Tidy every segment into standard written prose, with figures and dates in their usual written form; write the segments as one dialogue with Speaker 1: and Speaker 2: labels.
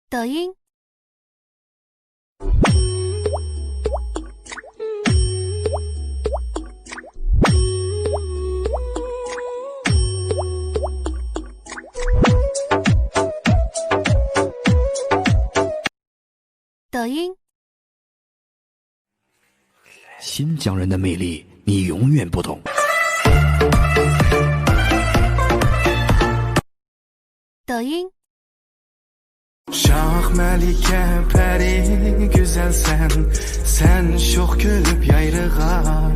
Speaker 1: 抖音，抖音，
Speaker 2: 新疆人的魅力，你永远不懂。
Speaker 1: 抖音。
Speaker 3: Şah Melike peri güzel sen şox gülüp yayrığa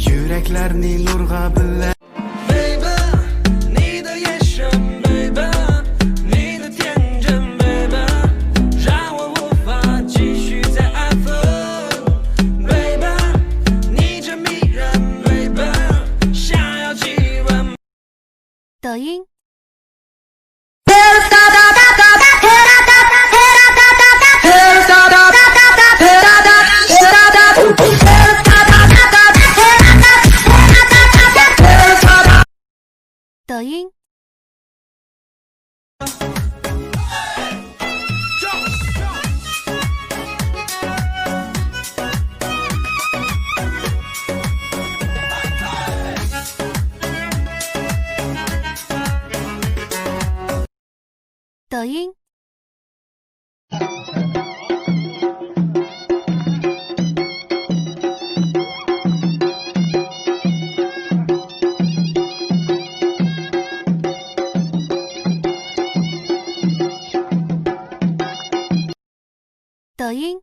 Speaker 3: Yüreklerini nurga bile Baby, 你的眼神 Baby 你的天真 Baby 让我无法继续再爱分 Baby 你真迷人 Baby 想要亲吻
Speaker 1: 抖音。 抖音，抖音，抖音，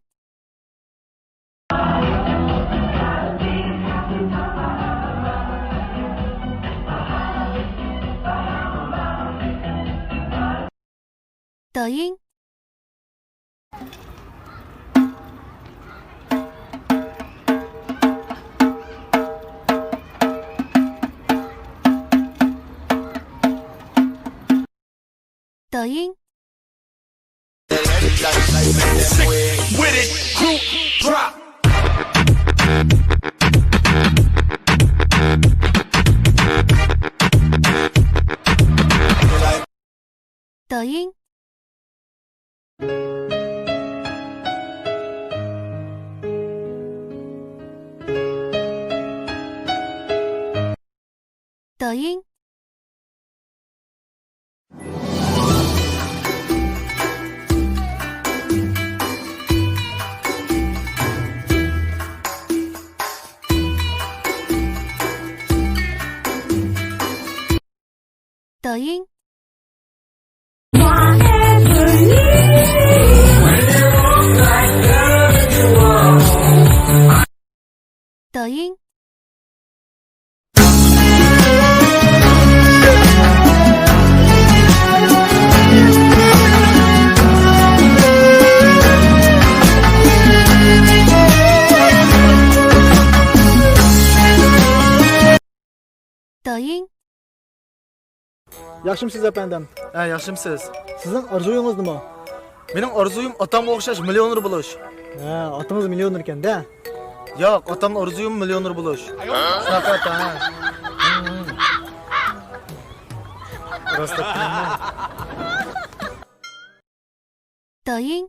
Speaker 1: 抖音，抖音。
Speaker 3: With it, group drop.
Speaker 1: 抖音，抖音，抖音。 抖音，抖音。
Speaker 4: Yaxshimisiz efendim?
Speaker 5: Yaxshimisiz.
Speaker 4: Sizning orzuyingiz nima?
Speaker 5: Mening orzuyim otamga o'xshash millioner bo'lish.
Speaker 4: Ha, otangiz millioner ekan-da.
Speaker 5: Yo'q, otamning orzuyim millioner bo'lish. Shunaqa ha. Rost aytdingmi?
Speaker 1: 抖音，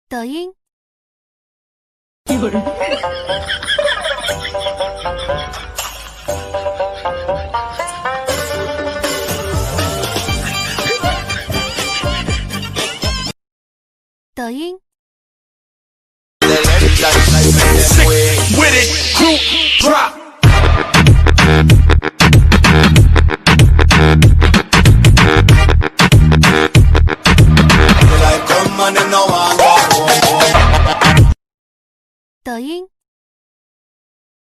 Speaker 1: 抖音，抖音，
Speaker 3: With it, group drop. Like come on and no one.
Speaker 1: 抖音。